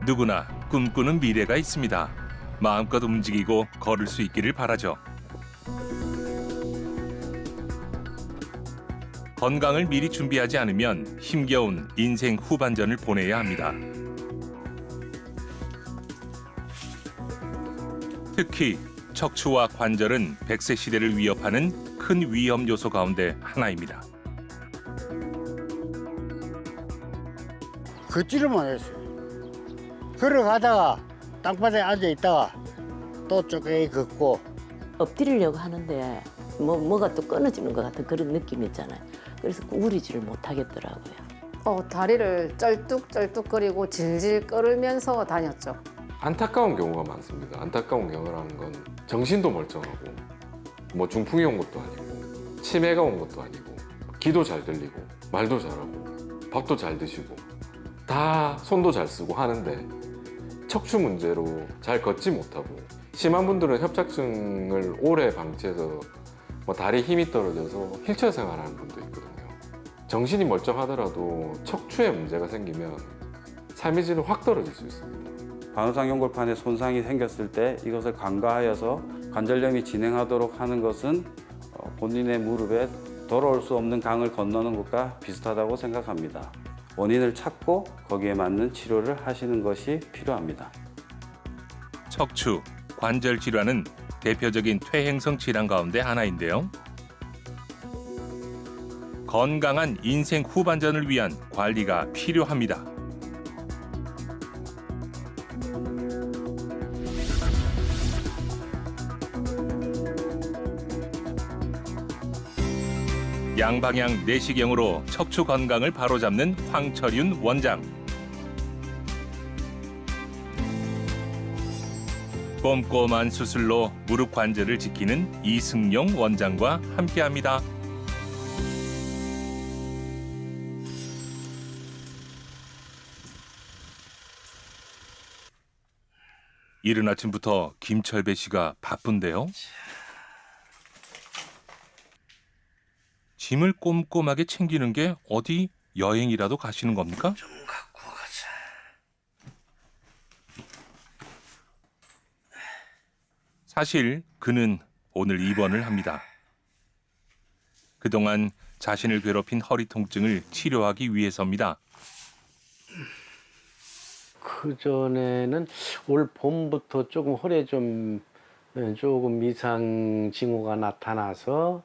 누구나 꿈꾸는 미래가 있습니다. 마음껏 움직이고 걸을 수 있기를 바라죠. 건강을 미리 준비하지 않으면 힘겨운 인생 후반전을 보내야 합니다. 특히 척추와 관절은 100세 시대를 위협하는 큰 위험 요소 가운데 하나입니다. 걷지를만 했어요. 걸어가다가 땅바닥에 앉아 있다가 또 쪼개기 걷고. 엎드리려고 하는데 뭐가 또 끊어지는 것 같은 그런 느낌이 있잖아요. 그래서 구부리지를 못하겠더라고요. 다리를 쩔뚝쩔뚝거리고 질질 끌면서 다녔죠. 안타까운 경우가 많습니다. 안타까운 경우라는 건 정신도 멀쩡하고 뭐 중풍이 온 것도 아니고 치매가 온 것도 아니고 귀도 잘 들리고 말도 잘하고 밥도 잘 드시고 다 손도 잘 쓰고 하는데 척추 문제로 잘 걷지 못하고 심한 분들은 협착증을 오래 방치해서 뭐 다리 힘이 떨어져서 휠체어 생활하는 분도 있거든요. 정신이 멀쩡하더라도 척추에 문제가 생기면 삶의 질은 확 떨어질 수 있습니다. 관우상 연골판에 손상이 생겼을 때 이것을 간과하여서 관절염이 진행하도록 하는 것은 본인의 무릎에 돌아올 수 없는 강을 건너는 것과 비슷하다고 생각합니다. 원인을 찾고 거기에 맞는 치료를 하시는 것이 필요합니다. 척추, 관절 질환은 대표적인 퇴행성 질환 가운데 하나인데요. 건강한 인생 후반전을 위한 관리가 필요합니다. 양방향 내시경으로 척추 건강을 바로잡는 황철윤 원장. 꼼꼼한 수술로 무릎 관절을 지키는 이승용 원장과 함께합니다. 이른 아침부터 김철배 씨가 바쁜데요. 짐을 꼼꼼하게 챙기는 게 어디 여행이라도 가시는 겁니까? 좀 갖고 가자. 사실 그는 오늘 입원을 합니다. 그동안 자신을 괴롭힌 허리 통증을 치료하기 위해서입니다. 그전에는 올 봄부터 조금 허리에 조금 이상 징후가 나타나서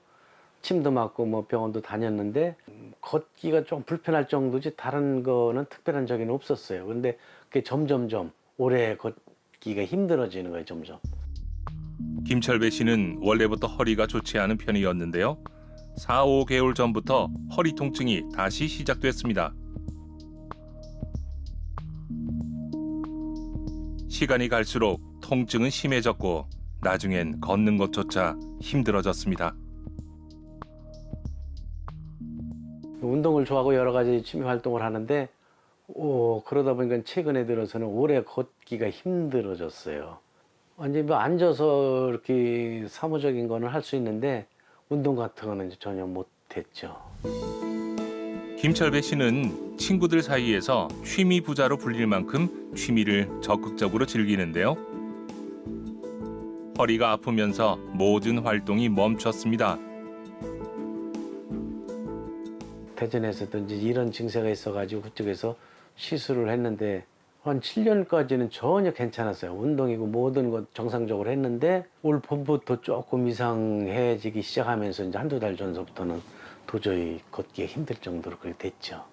침도 맞고 뭐 병원도 다녔는데 걷기가 좀 불편할 정도지 다른 거는 특별한 적은 없었어요. 근데 그게 점점점 오래 걷기가 힘들어지는 거예요, 점점. 김철배 씨는 원래부터 허리가 좋지 않은 편이었는데요. 4, 5개월 전부터 허리 통증이 다시 시작됐습니다. 시간이 갈수록 통증은 심해졌고 나중엔 걷는 것조차 힘들어졌습니다. 운동을 좋아하고 여러 가지 취미 활동을 하는데 그러다 보니까 최근에 들어서는 오래 걷기가 힘들어졌어요. 완전히 뭐 앉아서 이렇게 사무적인 거는 할 수 있는데 운동 같은 거는 이제 전혀 못했죠. 김철배 씨는 친구들 사이에서 취미 부자로 불릴 만큼 취미를 적극적으로 즐기는데요. 허리가 아프면서 모든 활동이 멈췄습니다. 대전에서도 이제 이런 증세가 있어가지고 그쪽에서 시술을 했는데 한 7년까지는 전혀 괜찮았어요. 운동이고 모든 것 정상적으로 했는데 올 봄부터 조금 이상해지기 시작하면서 이제 한두 달 전서부터는 도저히 걷기가 힘들 정도로 그렇게 됐죠.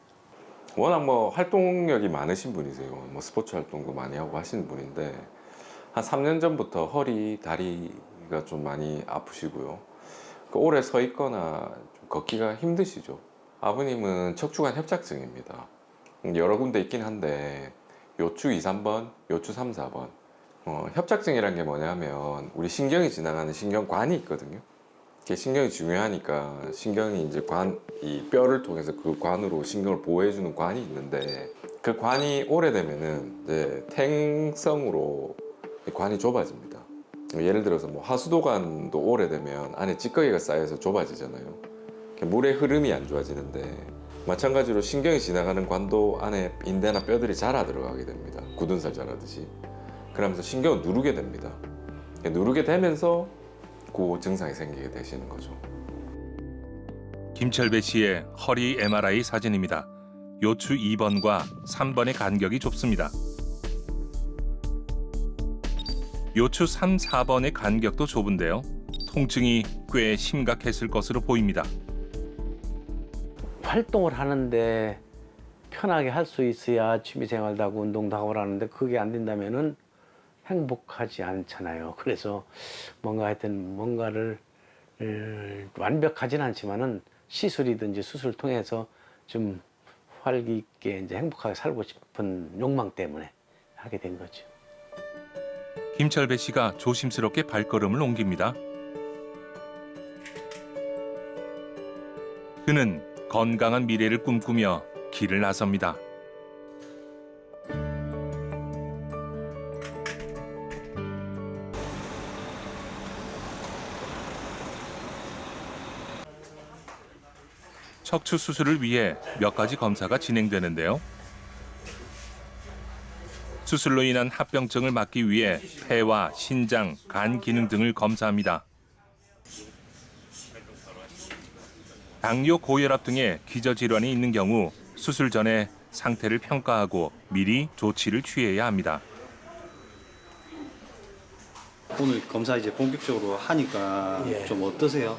워낙 뭐 활동력이 많으신 분이세요. 뭐 스포츠 활동도 많이 하고 하시는 분인데 한 3년 전부터 허리, 다리가 좀 많이 아프시고요. 오래 서 있거나 좀 걷기가 힘드시죠. 아버님은 척추관 협착증입니다. 여러 군데 있긴 한데 요추 2, 3번, 요추 3, 4번. 협착증이란 게 뭐냐면 우리 신경이 지나가는 신경관이 있거든요. 이게 신경이 중요하니까 신경이 이제 이 뼈를 통해서 그 관으로 신경을 보호해주는 관이 있는데 그 관이 오래되면은 이제 퇴행성으로 관이 좁아집니다. 예를 들어서 뭐 하수도관도 오래되면 안에 찌꺼기가 쌓여서 좁아지잖아요. 물의 흐름이 안 좋아지는데 마찬가지로 신경이 지나가는 관도 안에 인대나 뼈들이 자라 들어가게 됩니다. 굳은 살 자라듯이. 그러면서 신경을 누르게 됩니다. 누르게 되면서 그 증상이 생기게 되시는 거죠. 김철배 씨의 허리 MRI 사진입니다. 요추 2번과 3번의 간격이 좁습니다. 요추 3, 4번의 간격도 좁은데요. 통증이 꽤 심각했을 것으로 보입니다. 활동을 하는데 편하게 할 수 있어야 취미생활도 하고 운동도 하고 하는데 그게 안 된다면은 행복하지 않잖아요. 그래서 뭔가 하여튼 뭔가를 완벽하진 않지만은 시술이든지 수술 통해서 좀 활기 있게 이제 행복하게 살고 싶은 욕망 때문에 하게 된 거죠. 김철배 씨가 조심스럽게 발걸음을 옮깁니다. 그는 건강한 미래를 꿈꾸며 길을 나섭니다. 척추 수술을 위해 몇 가지 검사가 진행되는데요. 수술로 인한 합병증을 막기 위해 폐와 신장, 간 기능 등을 검사합니다. 당뇨, 고혈압 등의 기저질환이 있는 경우 수술 전에 상태를 평가하고 미리 조치를 취해야 합니다. 오늘 검사 이제 본격적으로 하니까 예. 좀 어떠세요?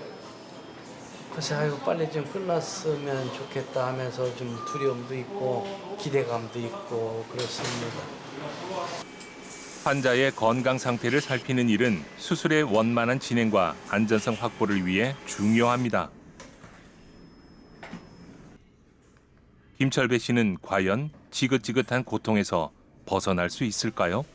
그래서 아이고 빨리 좀 끝났으면 좋겠다 하면서 좀 두려움도 있고 기대감도 있고 그렇습니다. 환자의 건강 상태를 살피는 일은 수술의 원만한 진행과 안전성 확보를 위해 중요합니다. 김철배 씨는 과연 지긋지긋한 고통에서 벗어날 수 있을까요?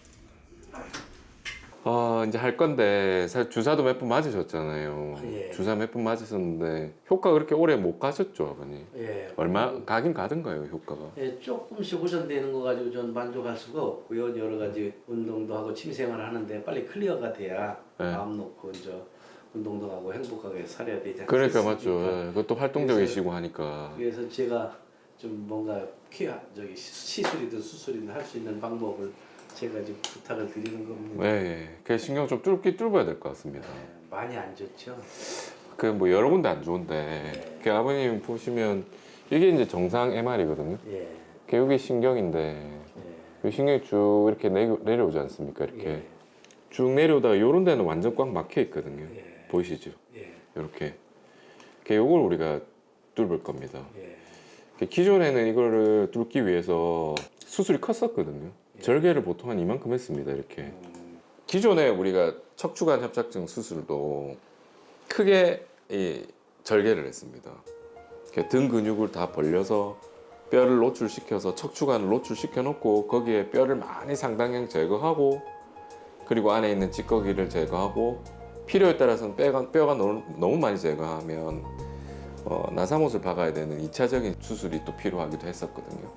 이제 할 건데 사실 주사도 몇 번 맞으셨잖아요. 예. 주사 몇 번 맞으셨는데 효과 그렇게 오래 못 가셨죠, 아버님? 예. 얼마 가긴 가던가요, 효과가? 예, 조금씩 호전되는 거 가지고 전 만족할 수가 없고요. 여러 가지 운동도 하고 취미생활 하는데 빨리 클리어가 돼야 네. 마음 놓고 이제 운동도 하고 행복하게 살아야 되지 않겠습니까? 그러니까 맞죠. 예, 그것도 활동적이시고 하니까. 그래서 제가 좀 뭔가 시술이든 수술이든 할 수 있는 방법을 제가 지금 부탁을 드리는 겁니다. 네, 그 신경 좀 뚫어야 될 것 같습니다. 많이 안 좋죠. 그 뭐 여러 군데 안 좋은데, 그 아버님 보시면 이게 이제 정상 MR이거든요. 예. 그 여기 신경인데, 예. 이 신경이 쭉 이렇게 내려오지 않습니까? 이렇게 예. 쭉 내려오다가 이런 데는 완전 꽉 막혀 있거든요. 예. 보이시죠? 예. 이렇게. 그 요걸 우리가 뚫을 겁니다. 예. 그 기존에는 이거를 뚫기 위해서 수술이 컸었거든요. 절개를 보통 한 이만큼 했습니다. 이렇게. 기존에 우리가 척추관 협착증 수술도 크게 이 절개를 했습니다. 이렇게 등 근육을 다 벌려서 뼈를 노출시켜서 척추관을 노출시켜 놓고 거기에 뼈를 많이 상당량 제거하고 그리고 안에 있는 찌꺼기를 제거하고 필요에 따라서는 뼈가 너무 많이 제거하면 나사못을 박아야 되는 2차적인 수술이 또 필요하기도 했었거든요.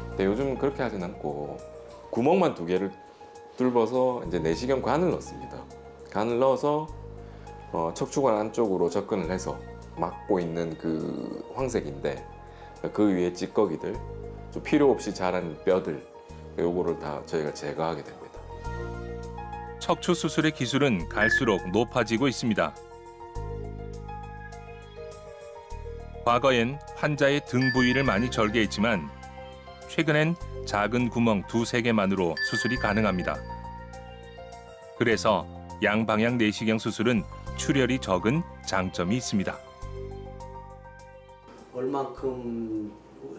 근데 요즘은 그렇게 하진 않고 구멍만 2개를 뚫어서 이제 내시경 관을 넣습니다. 관을 넣어서 척추관 안쪽으로 접근을 해서 막고 있는 그 황색인데 그 위에 찌꺼기들, 또 필요 없이 자란 뼈들, 요거를 다 저희가 제거하게 됩니다. 척추 수술의 기술은 갈수록 높아지고 있습니다. 과거엔 환자의 등 부위를 많이 절개했지만 최근엔 작은 구멍 2-3개만으로 수술이 가능합니다. 그래서 양방향 내시경 수술은 출혈이 적은 장점이 있습니다. 얼만큼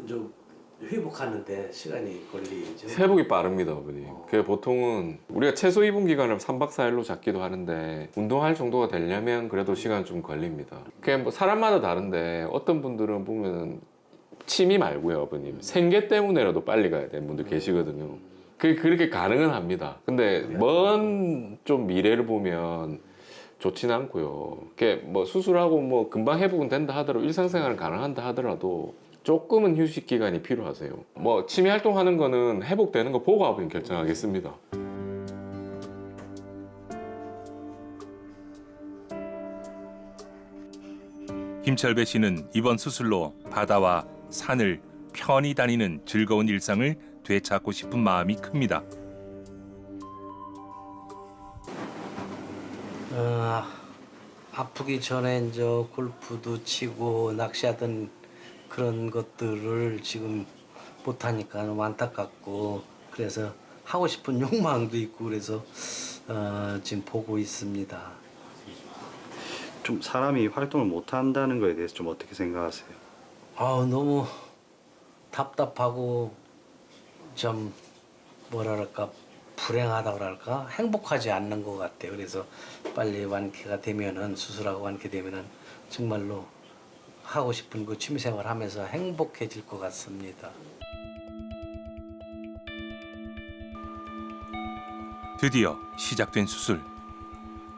좀 회복하는데 시간이 걸리죠? 회복이 빠릅니다, 아버님. 그 보통은 우리가 최소 입원 기간을 3박 4일로 잡기도 하는데 운동할 정도가 되려면 그래도 시간 좀 걸립니다. 그냥 뭐 사람마다 다른데 어떤 분들은 보면 침이 말고요, 아버님. 생계 때문에라도 빨리 가야 되는 분들 계시거든요. 그렇게 가능은 합니다. 근데 먼 좀 미래를 보면 좋지는 않고요. 뭐 수술하고 뭐 금방 회복은 된다 하더라도 일상생활은 가능한다 하더라도 조금은 휴식 기간이 필요하세요. 뭐 취미 활동하는 거는 회복되는 거 보고 아버님 결정하겠습니다. 김철배 씨는 이번 수술로 바다와 산을 편히 다니는 즐거운 일상을 되찾고 싶은 마음이 큽니다. 아프기 전에 이제 골프도 치고 낚시하던 그런 것들을 지금 못하니까 너무 안타깝고, 그래서 하고 싶은 욕망도 있고, 그래서 지금 보고 있습니다. 좀 사람이 활동을 못 한다는 거에 대해서 좀 어떻게 생각하세요? 너무 답답하고 좀 뭐랄까 불행하다 그럴까 행복하지 않는 것 같아요. 그래서 빨리 완쾌가 되면은, 수술하고 완쾌되면은 정말로 하고 싶은 그 취미생활 하면서 행복해질 것 같습니다. 드디어 시작된 수술.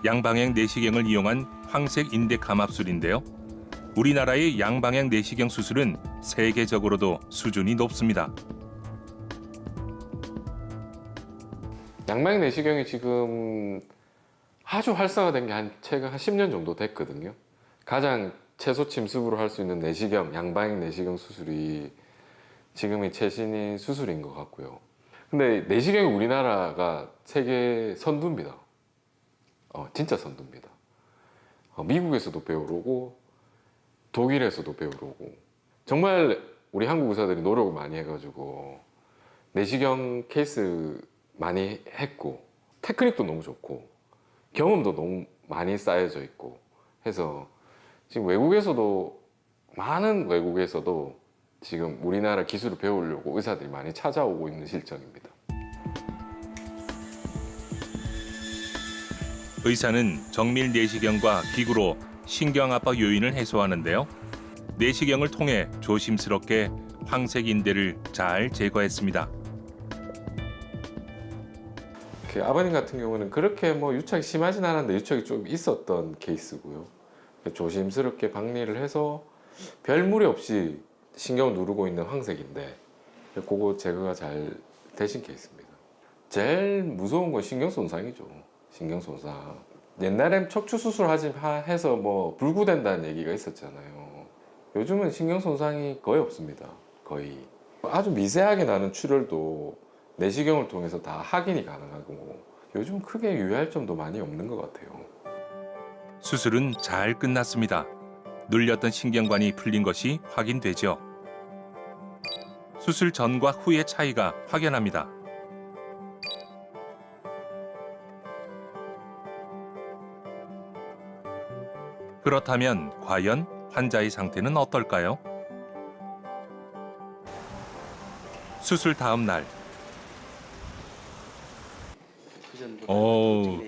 양방향 내시경을 이용한 황색 인대 감압술인데요. 우리나라의 양방향 내시경 수술은 세계적으로도 수준이 높습니다. 양방향 내시경이 지금 아주 활성화된 게 최근 한 10년 정도 됐거든요. 가장 최소 침습으로 할 수 있는 내시경, 양방향 내시경 수술이 지금이 최신의 수술인 것 같고요. 근데 내시경이 우리나라가 세계 선두입니다. 진짜 선두입니다. 미국에서도 배우러 오고 독일에서도 배우러 오고, 정말 우리 한국 의사들이 노력을 많이 해가지고 내시경 케이스 많이 했고, 테크닉도 너무 좋고 경험도 너무 많이 쌓여져 있고 해서 지금 많은 외국에서도 지금 우리나라 기술을 배우려고 의사들이 많이 찾아오고 있는 실정입니다. 의사는 정밀 내시경과 기구로 신경 압박 요인을 해소하는데요. 내시경을 통해 조심스럽게 황색 인대를 잘 제거했습니다. 그 아버님 같은 경우는 그렇게 유착이 심하진 않았는데 유착이 좀 있었던 케이스고요. 조심스럽게 박리를 해서 별 무리 없이 신경을 누르고 있는 황색인데 그거 제거가 잘 되신 케이스입니다. 제일 무서운 건 신경 손상이죠. 신경 손상. 옛날엔 척추 수술 해서 불구된다는 얘기가 있었잖아요. 요즘은 신경 손상이 거의 없습니다. 거의. 아주 미세하게 나는 출혈도 내시경을 통해서 다 확인이 가능하고 요즘 크게 유의할 점도 많이 없는 것 같아요. 수술은 잘 끝났습니다. 눌렸던 신경관이 풀린 것이 확인되죠. 수술 전과 후의 차이가 확연합니다. 그렇다면 과연 환자의 상태는 어떨까요? 수술 다음 날.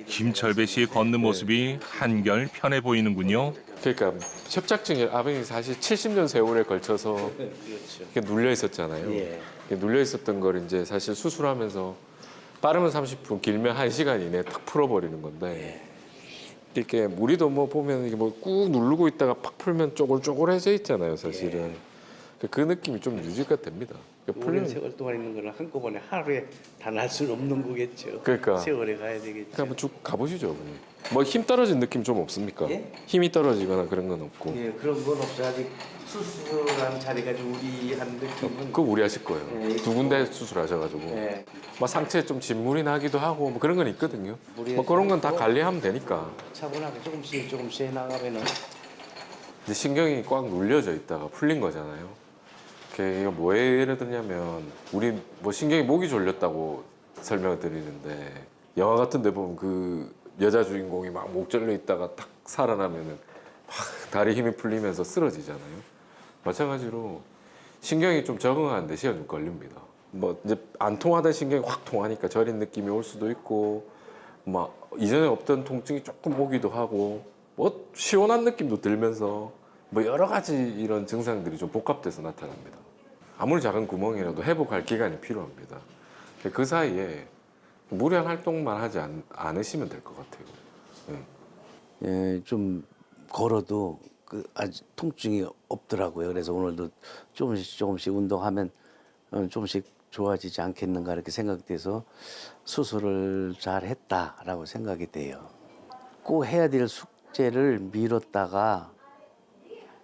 김철배 씨의 걷는 모습이 한결 편해 보이는군요. 그러니까 협착증이 아버님이 사실 70년 세월에 걸쳐서 이렇게 눌려 있었잖아요. 이렇게 눌려 있었던 걸 이제 사실 수술하면서 빠르면 30분, 길면 1시간 이내에 탁 풀어버리는 건데 이렇게 우리도 보면 이게 꾹 누르고 있다가 팍 풀면 쪼글쪼글해져 있잖아요, 사실은. 그 느낌이 좀 유지가 됩니다. 오랜 세월 동안 있는 거를 한꺼번에 하루에 다 날 수는 없는 거겠죠. 그러니까. 세월에 가야 되겠죠. 한번 쭉 가보시죠, 어머니. 힘 떨어진 느낌 좀 없습니까? 예? 힘이 떨어지거나 그런 건 없고. 예, 그런 건 없어요. 아직 수술한 자리가 좀 우리한 느낌은. 그거 우려하실 거예요. 예, 두 군데 수술하셔가지고. 예. 상체에 좀 진물이 나기도 하고 그런 건 있거든요. 무리하지 그런 건 다 않고. 관리하면 되니까. 차분하게 조금씩 해나가면은. 이제 신경이 꽉 눌려져 있다가 풀린 거잖아요. 이게 뭐에 예를 들냐면 우리 신경이 목이 졸렸다고 설명을 드리는데 영화 같은 데 보면 그 여자 주인공이 막 목 졸려 있다가 탁 살아나면은 막 다리 힘이 풀리면서 쓰러지잖아요. 마찬가지로 신경이 좀 적응하는데 시간 좀 걸립니다. 이제 안 통하던 신경이 확 통하니까 저린 느낌이 올 수도 있고 이전에 없던 통증이 조금 오기도 하고 시원한 느낌도 들면서 여러 가지 이런 증상들이 좀 복합돼서 나타납니다. 아무리 작은 구멍이라도 회복할 기간이 필요합니다. 그 사이에 무리한 활동만 하지 않으시면 될 것 같아요. 예, 좀 걸어도 아직 통증이 없더라고요. 그래서 오늘도 조금씩 운동하면 조금씩 좋아지지 않겠는가 이렇게 생각돼서 수술을 잘 했다라고 생각이 돼요. 꼭 해야 될 숙제를 미뤘다가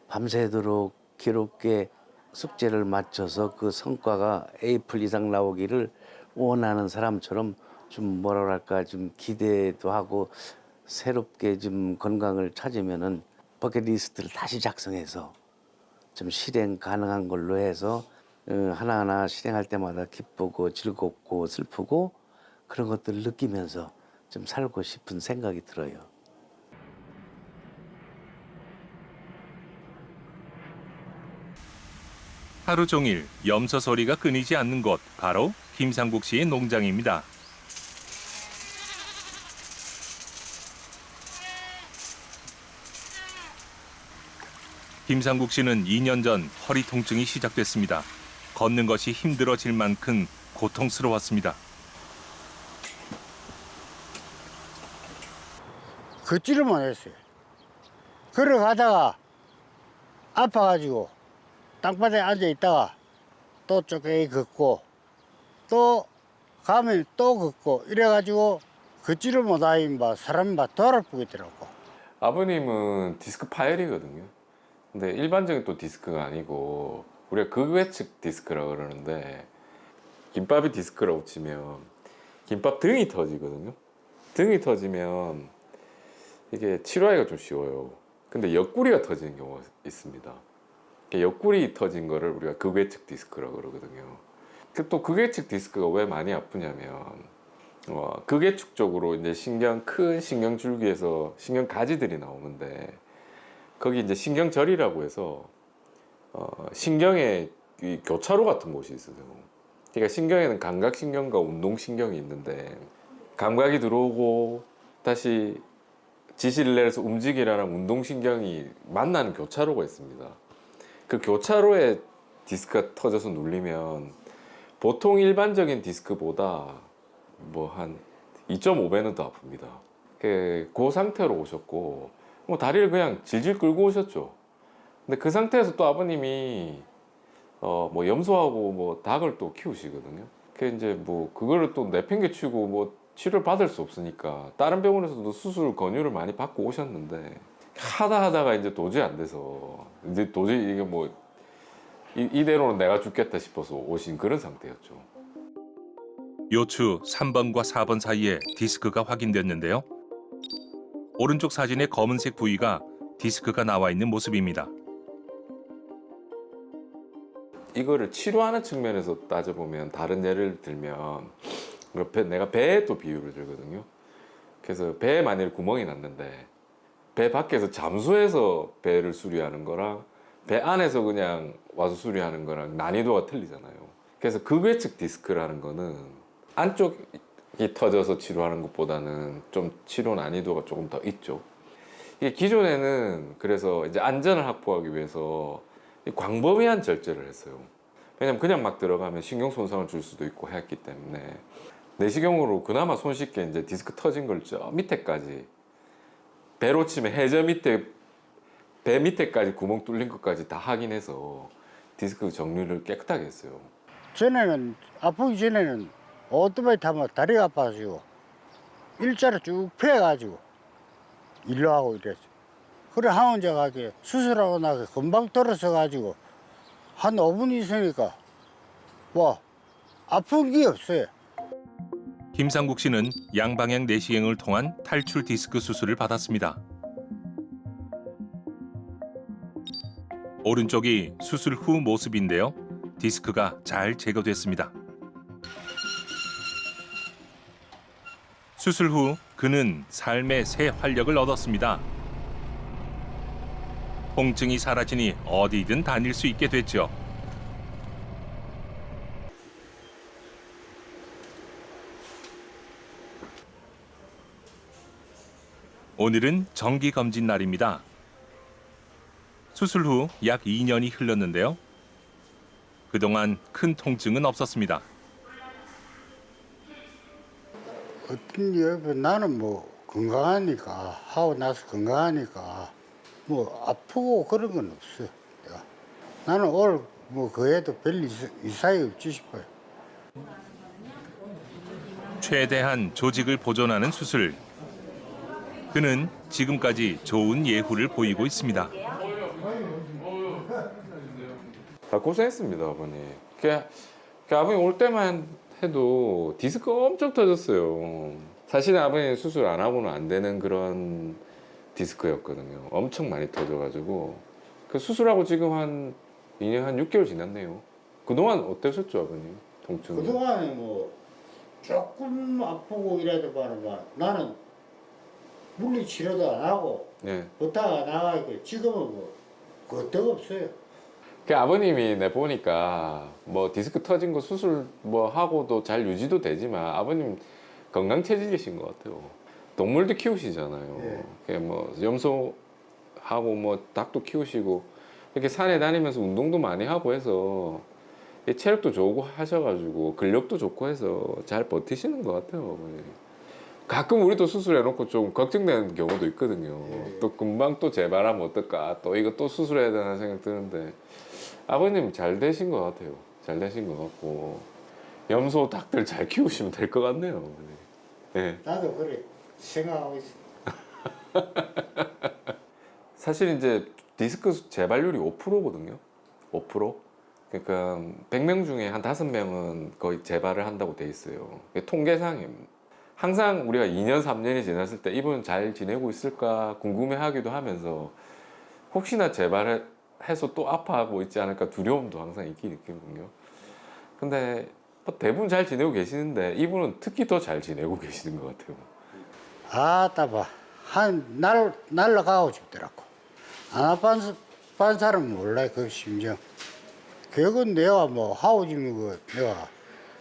밤새도록 괴롭게 숙제를 맞춰서 그 성과가 A+ 이상 나오기를 원하는 사람처럼 좀 뭐랄까 좀 기대도 하고 새롭게 좀 건강을 찾으면은 버킷리스트를 다시 작성해서 좀 실행 가능한 걸로 해서 하나하나 실행할 때마다 기쁘고 즐겁고 슬프고 그런 것들을 느끼면서 좀 살고 싶은 생각이 들어요. 하루 종일 염소 소리가 끊이지 않는 곳, 바로 김상국 씨의 농장입니다. 김상국 씨는 2년 전 허리 통증이 시작됐습니다. 걷는 것이 힘들어질 만큼 고통스러웠습니다. 걷지를만 했어요. 걸어가다가 아파가지고 땅바닥에 앉아 있다가 또 쪼개기 걷고 또 가면 또 걷고 이래가지고 걷지를 못하면 사람이 막 돌아보겠더라고. 아버님은 디스크 파열이거든요. 근데 일반적인 또 디스크가 아니고 우리가 극외측 디스크라고 그러는데 김밥이 디스크라고 치면 김밥 등이 터지거든요. 등이 터지면 이게 치료하기가 좀 쉬워요. 근데 옆구리가 터지는 경우가 있습니다. 옆구리 터진 거를 우리가 극외측 디스크라고 그러거든요. 또 극외측 디스크가 왜 많이 아프냐면 극외측 쪽으로 이제 큰 신경 줄기에서 신경 가지들이 나오는데 거기 이제 신경절이라고 해서 신경의 이 교차로 같은 곳이 있어요. 그러니까 신경에는 감각신경과 운동신경이 있는데 감각이 들어오고 다시 지시를 내려서 움직이라는 운동신경이 만나는 교차로가 있습니다. 그 교차로에 디스크가 터져서 눌리면 보통 일반적인 디스크보다 뭐 한 2.5배는 더 아픕니다. 그 상태로 오셨고 뭐 다리를 그냥 질질 끌고 오셨죠. 근데 그 상태에서 또 아버님이 뭐 염소하고 뭐 닭을 또 키우시거든요. 그 이제 뭐 그거를 또 내팽개치고 뭐 치료를 받을 수 없으니까 다른 병원에서도 수술 권유를 많이 받고 오셨는데 하다가 이제 도저히 안 돼서 이제 도저히 이게 뭐 이대로는 내가 죽겠다 싶어서 오신 그런 상태였죠. 요추 3번과 4번 사이에 디스크가 확인됐는데요. 오른쪽 사진의 검은색 부위가 디스크가 나와 있는 모습입니다. 이거를 치료하는 측면에서 따져보면 다른 예를 들면 내가 배에 또 비유를 들거든요. 그래서 배에 만일 구멍이 났는데 배 밖에서 잠수해서 배를 수리하는 거랑 배 안에서 그냥 와서 수리하는 거랑 난이도가 틀리잖아요. 그래서 극외측 디스크라는 거는 안쪽이 터져서 치료하는 것보다는 좀 치료 난이도가 조금 더 있죠. 이게 기존에는 그래서 이제 안전을 확보하기 위해서 광범위한 절제를 했어요. 왜냐면 그냥 막 들어가면 신경 손상을 줄 수도 있고 했기 때문에 내시경으로 그나마 손쉽게 이제 디스크 터진 걸 저 밑에까지 배로 치면 해저 밑에 배 밑에까지 구멍 뚫린 것까지 다 확인해서 디스크 정리를 깨끗하게 했어요. 전에는 아프기 전에는 오토바이 타면 다리가 아파가지고 일자로 쭉 펴가지고 일로 하고 이랬어. 그래 항원자 가게 수술하고 나서 금방 돌아서 가지고 한 5분 있으니까 뭐 아픈 게 없어요. 김상국 씨는 양방향 내시경을 통한 탈출 디스크 수술을 받았습니다. 오른쪽이 수술 후 모습인데요. 디스크가 잘 제거됐습니다. 수술 후 그는 삶의 새 활력을 얻었습니다. 통증이 사라지니 어디든 다닐 수 있게 됐죠. 오늘은 정기검진 날입니다. 수술 후 약 2년이 흘렀는데요. 그동안 큰 통증은 없었습니다. 어떤 게 나는 뭐 건강하니까 하고 나서 건강하니까 뭐 아프고 그런 건 없어요. 내가. 나는 오늘 뭐 그에도 별 이상이 없지 싶어요. 최대한 조직을 보존하는 수술. 그는 지금까지 좋은 예후를 보이고 있습니다. 고생했습니다, 아버님. 그 아버님 올 때만 해도 디스크 엄청 터졌어요. 사실은 아버님 수술 안 하고는 안 되는 그런 디스크였거든요. 엄청 많이 터져가지고 그 수술하고 지금 한 2년 한 6개월 지났네요. 그동안 어떠셨죠, 아버님? 통증? 그동안에 뭐 조금 아프고 이래도 말은 나는 물리 치료도 안 하고 네. 버타가 나가니까 지금은 뭐 그것도 없어요. 그 아버님이 내 보니까 뭐 디스크 터진 거 수술 뭐 하고도 잘 유지도 되지만 아버님 건강 체질이신 것 같아요. 동물도 키우시잖아요. 예. 그뭐 염소하고 뭐 닭도 키우시고 이렇게 산에 다니면서 운동도 많이 하고 해서 체력도 좋고 하셔가지고 근력도 좋고 해서 잘 버티시는 것 같아요, 어머니. 가끔 우리도 수술해놓고 좀 걱정되는 경우도 있거든요. 예. 또 금방 또 재발하면 어떨까, 또 이거 또 수술해야 되나 생각 드는데 아버님 잘 되신 것 같아요. 잘 되신 것 같고 염소 닭들 잘 키우시면 될 것 같네요, 어머니. 네. 나도 그래 생각하고 있어. 사실 이제 디스크 재발률이 5%거든요. 5%. 그러니까 100명 중에 한 5명은 거의 재발을 한다고 돼 있어요. 통계상에 항상 우리가 2년, 3년이 지났을 때 이분은 잘 지내고 있을까 궁금해하기도 하면서 혹시나 재발을 해서 또 아파하고 있지 않을까 두려움도 항상 있긴 있거든요. 근데 대부분 잘 지내고 계시는데 이분은 특히 더 잘 지내고 계시는 것 같아요. 아따 봐. 날라가고 싶더라고. 안 아픈 사람은 몰라요, 그 심정. 그건 내가 뭐 하고 싶은 거 내가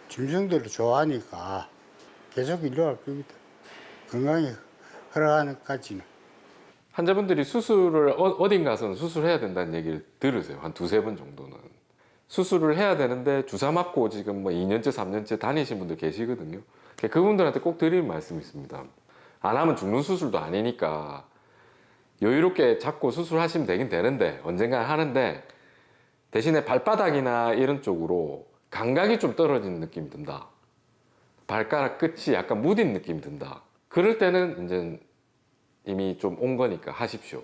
짐승들을 좋아하니까 계속 일로 갈 겁니다. 건강이 허락하는까지는. 환자분들이 수술을 어딘 가서는 수술해야 된다는 얘기를 들으세요. 한 2-3번 정도는. 수술을 해야 되는데 주사 맞고 지금 뭐 2년째, 3년째 다니신 분들 계시거든요. 그분들한테 꼭 드리는 말씀이 있습니다. 안 하면 죽는 수술도 아니니까 여유롭게 잡고 수술하시면 되긴 되는데 언젠가 하는데 대신에 발바닥이나 이런 쪽으로 감각이 좀 떨어지는 느낌이 든다. 발가락 끝이 약간 무딘 느낌이 든다. 그럴 때는 이제 이미 좀 온 거니까 하십시오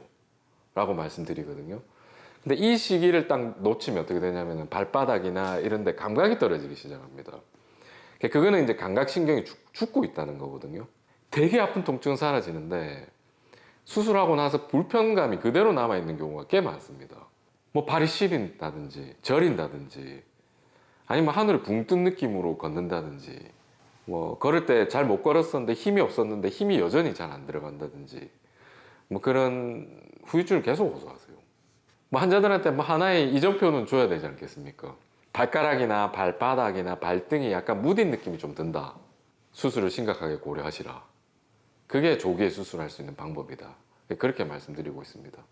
라고 말씀드리거든요. 근데 이 시기를 딱 놓치면 어떻게 되냐면 발바닥이나 이런 데 감각이 떨어지기 시작합니다. 그거는 이제 감각신경이 죽고 있다는 거거든요. 되게 아픈 통증은 사라지는데 수술하고 나서 불편감이 그대로 남아있는 경우가 꽤 많습니다. 뭐 발이 시린다든지 저린다든지 아니면 하늘을 붕 뜬 느낌으로 걷는다든지 뭐 걸을 때 잘 못 걸었었는데 힘이 없었는데 힘이 여전히 잘 안 들어간다든지 뭐 그런 후유증을 계속 호소하세요. 뭐 환자들한테 뭐 하나의 이정표는 줘야 되지 않겠습니까? 발가락이나 발바닥이나 발등이 약간 무딘 느낌이 좀 든다. 수술을 심각하게 고려하시라. 그게 조기에 수술할 수 있는 방법이다. 그렇게 말씀드리고 있습니다.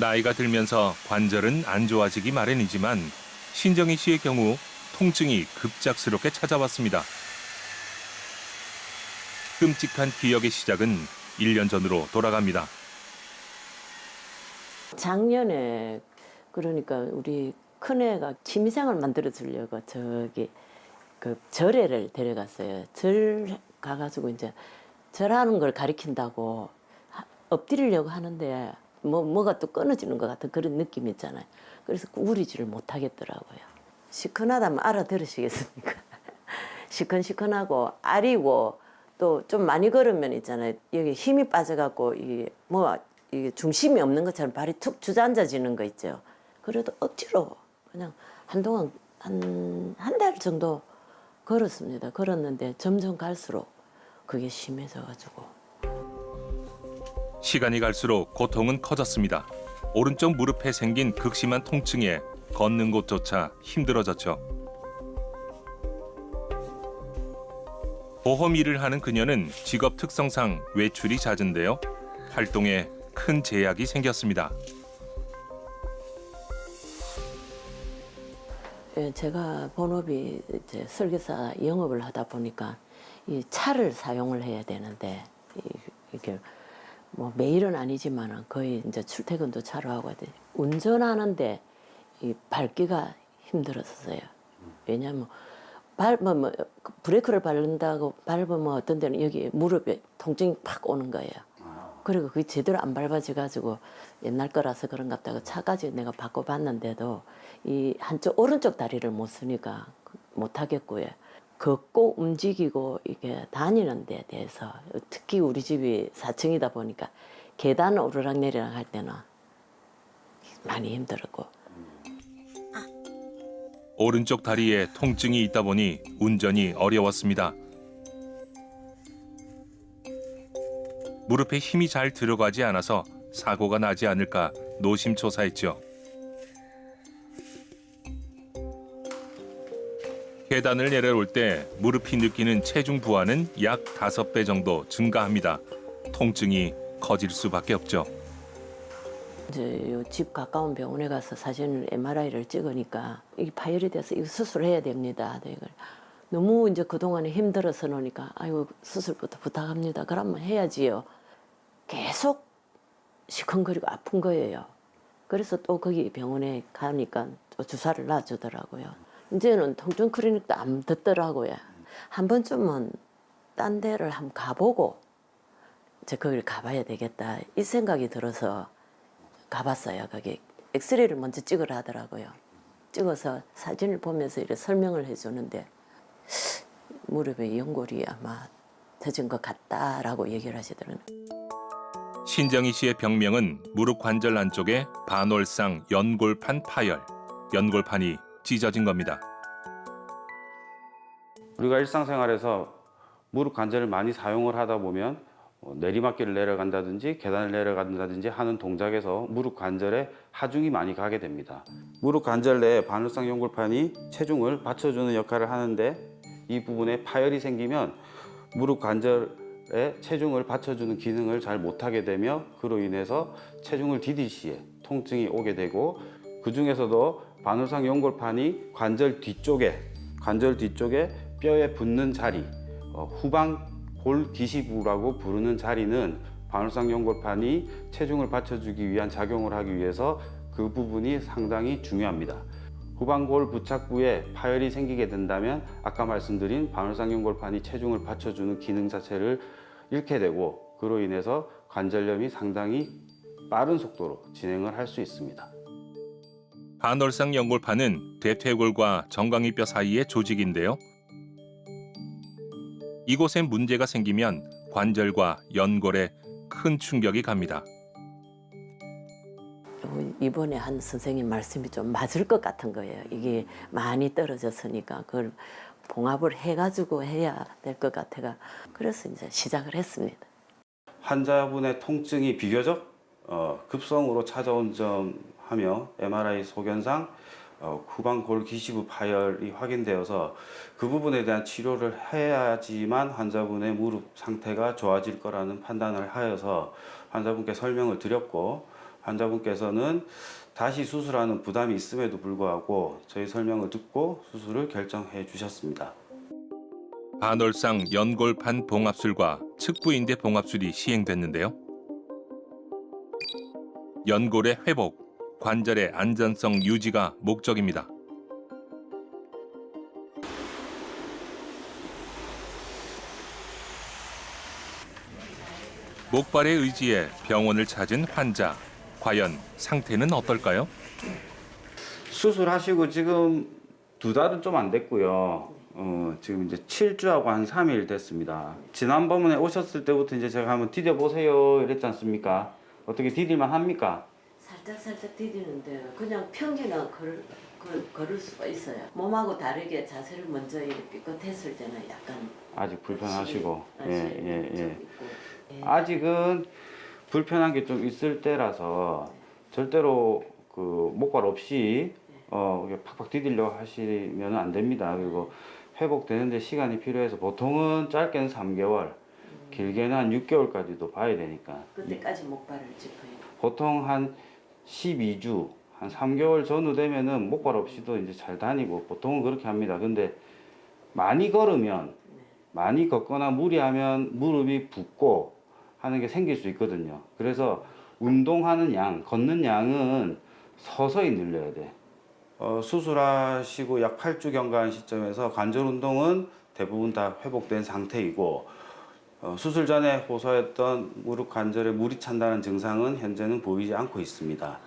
나이가 들면서 관절은 안 좋아지기 마련이지만 신정희 씨의 경우 통증이 급작스럽게 찾아왔습니다. 끔찍한 기억의 시작은 1년 전으로 돌아갑니다. 작년에 그러니까 우리 큰애가 취미생활 만들어 주려고 저기 그 절에를 데려갔어요. 절 가가지고 이제 절하는 걸 가리킨다고 엎드리려고 하는데 뭐가 또 끊어지는 것 같은 그런 느낌 있잖아요. 그래서 구부리지를 못하겠더라고요. 시큰하다면 알아들으시겠습니까? 시큰시큰하고 아리고 또 좀 많이 걸으면 있잖아요. 여기 힘이 빠져갖고 이게 중심이 없는 것처럼 발이 툭 주저앉아지는 거 있죠. 그래도 억지로 그냥 한동안 한 달 정도 걸었습니다. 걸었는데 점점 갈수록 그게 심해져가지고. 시간이 갈수록 고통은 커졌습니다. 오른쪽 무릎에 생긴 극심한 통증에 걷는 것조차 힘들어졌죠. 보험 일을 하는 그녀는 직업 특성상 외출이 잦은데요. 활동에 큰 제약이 생겼습니다. 제가 본업이 이제 설계사 영업을 하다 보니까 이 차를 사용을 해야 되는데 이렇게 뭐 매일은 아니지만 거의 이제 출퇴근도 차로 하고 하더니 운전하는데 이 밟기가 힘들었어요. 왜냐하면 밟으면 브레이크를 밟는다고 밟으면 어떤 데는 여기 무릎에 통증이 팍 오는 거예요. 그리고 그게 제대로 안 밟아져 가지고 옛날 거라서 그런가 보다 차까지 내가 바꿔봤는데도 이 한쪽 오른쪽 다리를 못 쓰니까 못 하겠고요. 걷고 움직이고 이게 다니는 데 대해서 특히 우리 집이 4층이다 보니까 계단 오르락내리락 할 때는 많이 힘들었고. 오른쪽 다리에 통증이 있다 보니 운전이 어려웠습니다. 무릎에 힘이 잘 들어가지 않아서 사고가 나지 않을까 노심초사했죠. 계단을 내려올 때 무릎이 느끼는 체중 부하는 약 5배 정도 증가합니다. 통증이 커질 수밖에 없죠. 이제 집 가까운 병원에 가서 사진을 MRI를 찍으니까 이 파열이 돼서 이거 수술해야 됩니다. 이걸 너무 이제 그동안에 힘들어서 놓으니까 아이고 수술부터 부탁합니다. 그러면 해야지요. 계속 시큰거리고 아픈 거예요. 그래서 또 거기 병원에 가니까 또 주사를 놔주더라고요. 이제는 통증 클리닉도 안 듣더라고요. 한 번쯤은 딴 데를 한번 가보고 이제 거기를 가봐야 되겠다 이 생각이 들어서 가봤어요. 거기 엑스레이를 먼저 찍으라 하더라고요. 찍어서 사진을 보면서 이렇게 설명을 해주는데 무릎에 연골이 아마 터진 것 같다라고 얘기를 하시더라고요. 신정희 씨의 병명은 무릎 관절 안쪽에 반월상 연골판 파열, 연골판이 찢어진 겁니다. 우리가 일상생활에서 무릎 관절을 많이 사용을 하다 보면 내리막길을 내려간다든지 계단을 내려간다든지 하는 동작에서 무릎 관절에 하중이 많이 가게 됩니다. 무릎 관절 내에 반월상 연골판이 체중을 받쳐주는 역할을 하는데 이 부분에 파열이 생기면 무릎 관절에 체중을 받쳐주는 기능을 잘 못하게 되며 그로 인해서 체중을 디딜 시에 통증이 오게 되고 그 중에서도 반월상 연골판이 관절 뒤쪽에 뼈에 붙는 자리, 후방골 기시부라고 부르는 자리는 반월상 연골판이 체중을 받쳐주기 위한 작용을 하기 위해서 그 부분이 상당히 중요합니다. 후방골 부착부에 파열이 생기게 된다면 아까 말씀드린 반월상 연골판이 체중을 받쳐주는 기능 자체를 잃게 되고 그로 인해서 관절염이 상당히 빠른 속도로 진행을 할 수 있습니다. 반월상 연골판은 대퇴골과 정강이뼈 사이의 조직인데요. 이곳에 문제가 생기면 관절과 연골에 큰 충격이 갑니다. 이번에 한 선생님 말씀이 좀 맞을 것 같은 거예요. 이게 많이 떨어졌으니까 그걸 봉합을 해가지고 해야 될 것 같아가 그래서 이제 시작을 했습니다. 환자분의 통증이 비교적 급성으로 찾아온 점 하며 MRI 소견상 후방골 기시부 파열이 확인되어서 그 부분에 대한 치료를 해야지만 환자분의 무릎 상태가 좋아질 거라는 판단을 하여서 환자분께 설명을 드렸고 환자분께서는 다시 수술하는 부담이 있음에도 불구하고 저희 설명을 듣고 수술을 결정해 주셨습니다. 반월상 연골판 봉합술과 측부인대 봉합술이 시행됐는데요. 연골의 회복, 관절의 안전성 유지가 목적입니다. 목발의 의지에 병원을 찾은 환자. 과연 상태는 어떨까요? 수술하시고 지금 2달은 좀 안 됐고요. 지금 이제 7주하고 한 3일 됐습니다. 지난번에 오셨을 때부터 이제 제가 한번 디뎌 보세요 이랬지 않습니까? 어떻게 디딜만 합니까? 살짝 디디는데 그냥 평균은 걸을 수가 있어요. 몸하고 다르게 자세를 먼저 이렇게 삐끗했을 때는 약간 아직 불편하시고 예. 아직은 불편한 게 좀 있을 때라서 절대로 그 목발 없이 팍팍 디디려고 하시면 안 됩니다. 그리고 회복되는데 시간이 필요해서 보통은 짧게는 3개월, 길게는 한 6개월까지도 봐야 되니까. 그때까지 목발을 짚어요. 보통 한 12주, 한 3개월 전후 되면은 목발 없이도 이제 잘 다니고 보통은 그렇게 합니다. 근데 많이 걸으면, 많이 걷거나 무리하면 무릎이 붓고 하는 게 생길 수 있거든요. 그래서 운동하는 양, 걷는 양은 서서히 늘려야 돼. 수술하시고 약 8주경과한 시점에서 관절 운동은 대부분 다 회복된 상태이고 수술 전에 호소했던 무릎 관절에 물이 찬다는 증상은 현재는 보이지 않고 있습니다.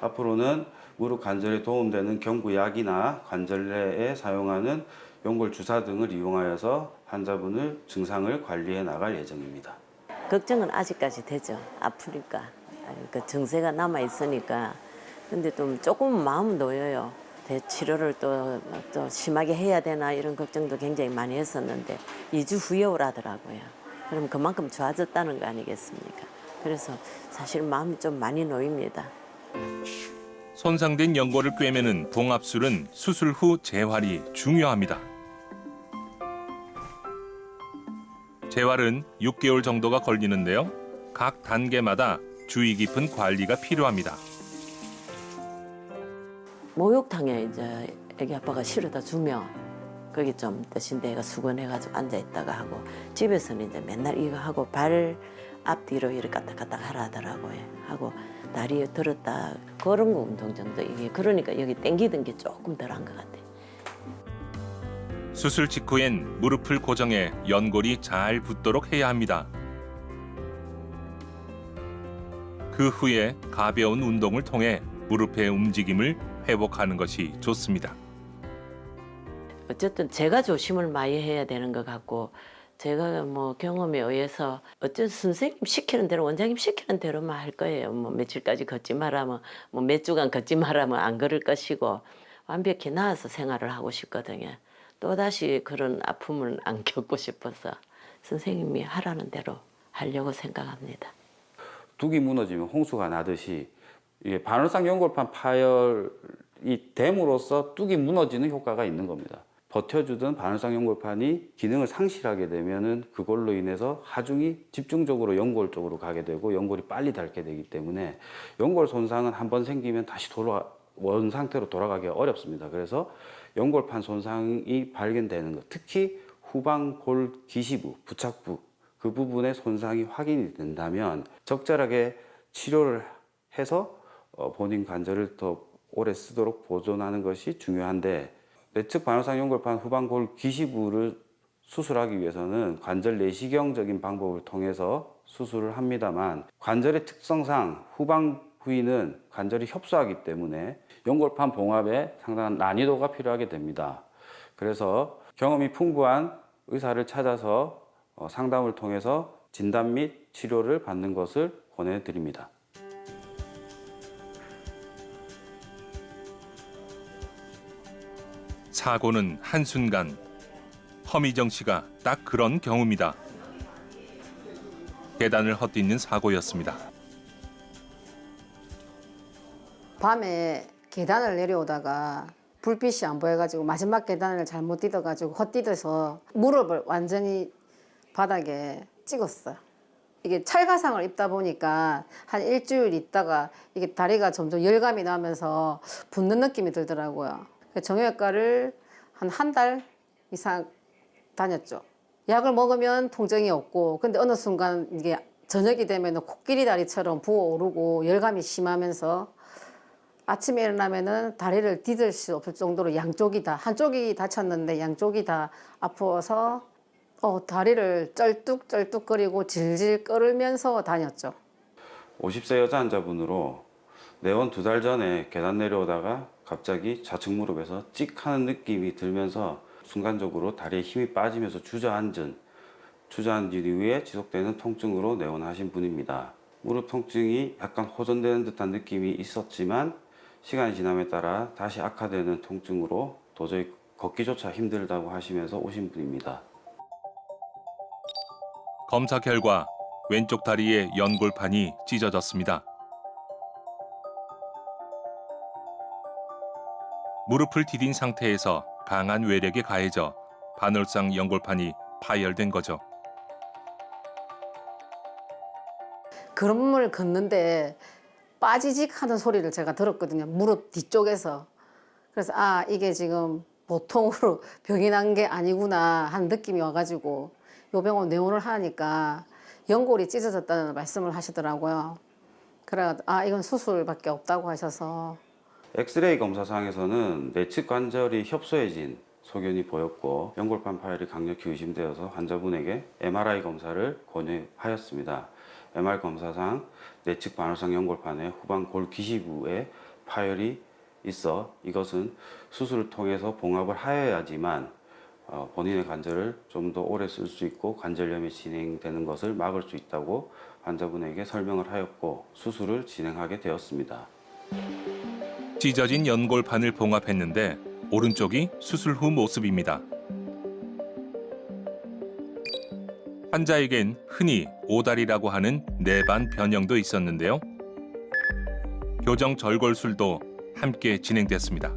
앞으로는 무릎 관절에 도움되는 경구약이나 관절내에 사용하는 연골 주사 등을 이용하여서 환자분의 증상을 관리해 나갈 예정입니다. 걱정은 아직까지 되죠. 아프니까. 그 증세가 남아 있으니까. 근데 좀 조금 마음 놓여요. 치료를 또 심하게 해야 되나 이런 걱정도 굉장히 많이 했었는데 2주 후에 오라더라고요. 그럼 그만큼 좋아졌다는 거 아니겠습니까? 그래서 사실 마음이 좀 많이 놓입니다. 손상된 연골을 꿰매는 봉합술은 수술 후 재활이 중요합니다. 재활은 6개월 정도가 걸리는데요. 각 단계마다 주의 깊은 관리가 필요합니다. 목욕탕에 이제 애기 아빠가 실어다 주면 거기 좀 대신 내가 수건해가지고 앉아있다가 하고 집에서는 이제 맨날 이거 하고 발 앞뒤로 이렇게 까딱까딱 하라 하더라고요. 하고 다리 들었다 그런 거 운동 정도 이게 그러니까 여기 땡기던 게 조금 덜한 것 같아요. 수술 직후엔 무릎을 고정해 연골이 잘 붙도록 해야 합니다. 그 후에 가벼운 운동을 통해 무릎의 움직임을 회복하는 것이 좋습니다. 어쨌든 제가 조심을 많이 해야 되는 것 같고 제가 뭐 경험에 의해서 어쨌든 선생님 시키는 대로 원장님 시키는 대로만 할 거예요. 뭐 며칠까지 걷지 말라면 뭐 몇 주간 걷지 말라면 안 걸을 것이고 완벽히 나아서 생활을 하고 싶거든요. 또다시 그런 아픔을 안 겪고 싶어서 선생님이 하라는 대로 하려고 생각합니다. 둑이 무너지면 홍수가 나듯이 이게 반월상 연골판 파열이 됨으로써 뚝이 무너지는 효과가 있는 겁니다. 버텨주던 반월상 연골판이 기능을 상실하게 되면은 그걸로 인해서 하중이 집중적으로 연골 쪽으로 가게 되고 연골이 빨리 닳게 되기 때문에 연골 손상은 한번 생기면 다시 원 상태로 돌아가기가 어렵습니다. 그래서 연골판 손상이 발견되는 것, 특히 후방골 기시부, 부착부 그 부분의 손상이 확인이 된다면 적절하게 치료를 해서 본인 관절을 더 오래 쓰도록 보존하는 것이 중요한데 내측 반월상 연골판 후방골 기시부를 수술하기 위해서는 관절 내시경적인 방법을 통해서 수술을 합니다만 관절의 특성상 후방 부위는 관절이 협소하기 때문에 연골판 봉합에 상당한 난이도가 필요하게 됩니다. 그래서 경험이 풍부한 의사를 찾아서 상담을 통해서 진단 및 치료를 받는 것을 권해드립니다. 사고는 한순간. 허미정 씨가 딱 그런 경우입니다. 계단을 헛디딘 사고였습니다. 밤에 계단을 내려오다가 불빛이 안 보여가지고 마지막 계단을 잘못 뛰어가지고 헛디뎌서 무릎을 완전히 바닥에 찍었어요. 이게 찰가상을 입다 보니까 한 일주일 있다가 이게 다리가 점점 열감이 나면서 붓는 느낌이 들더라고요. 정형외과를 한 달 이상 다녔죠. 약을 먹으면 통증이 없고 근데 어느 순간 이게 저녁이 되면 코끼리 다리처럼 부어오르고 열감이 심하면서 아침에 일어나면은 다리를 디딜 수 없을 정도로 양쪽이 다 한쪽이 다쳤는데 양쪽이 다 아파서 다리를 쩔뚝쩔뚝거리고 질질 끌면서 다녔죠. 50세 여자 환자분으로 내원 2달 전에 계단 내려오다가 갑자기 좌측 무릎에서 찍 하는 느낌이 들면서 순간적으로 다리에 힘이 빠지면서 주저앉은 이후에 지속되는 통증으로 내원하신 분입니다. 무릎 통증이 약간 호전되는 듯한 느낌이 있었지만 시간이 지남에 따라 다시 악화되는 통증으로 도저히 걷기조차 힘들다고 하시면서 오신 분입니다. 검사 결과 왼쪽 다리의 연골판이 찢어졌습니다. 무릎을 디딘 상태에서 강한 외력에 가해져 반월상 연골판이 파열된 거죠. 걸음을 걷는데 빠지직 하는 소리를 제가 들었거든요. 무릎 뒤쪽에서. 그래서 이게 지금 보통으로 병이 난 게 아니구나 하는 느낌이 와가지고 요 병원 내원을 하니까 연골이 찢어졌다는 말씀을 하시더라고요. 그래 이건 수술밖에 없다고 하셔서 엑스레이 검사상에서는 내측 관절이 협소해진 소견이 보였고 연골판 파열이 강력히 의심되어서 환자분에게 MRI 검사를 권유하였습니다. MRI 검사상 내측 반월상 연골판의 후방 골 기시부에 파열이 있어 이것은 수술을 통해서 봉합을 하여야지만 본인의 관절을 좀 더 오래 쓸 수 있고 관절염이 진행되는 것을 막을 수 있다고 환자분에게 설명을 하였고 수술을 진행하게 되었습니다. 찢어진 연골판을 봉합했는데 오른쪽이 수술 후 모습입니다. 환자에겐 흔히 오다리라고 하는 내반 변형도 있었는데요. 교정 절골술도 함께 진행됐습니다.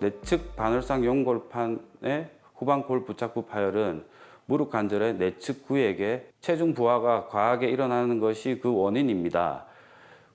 내측 반월상 연골판의 후방 골 부착부 파열은 무릎 관절의 내측 구역에 체중 부하가 과하게 일어나는 것이 그 원인입니다.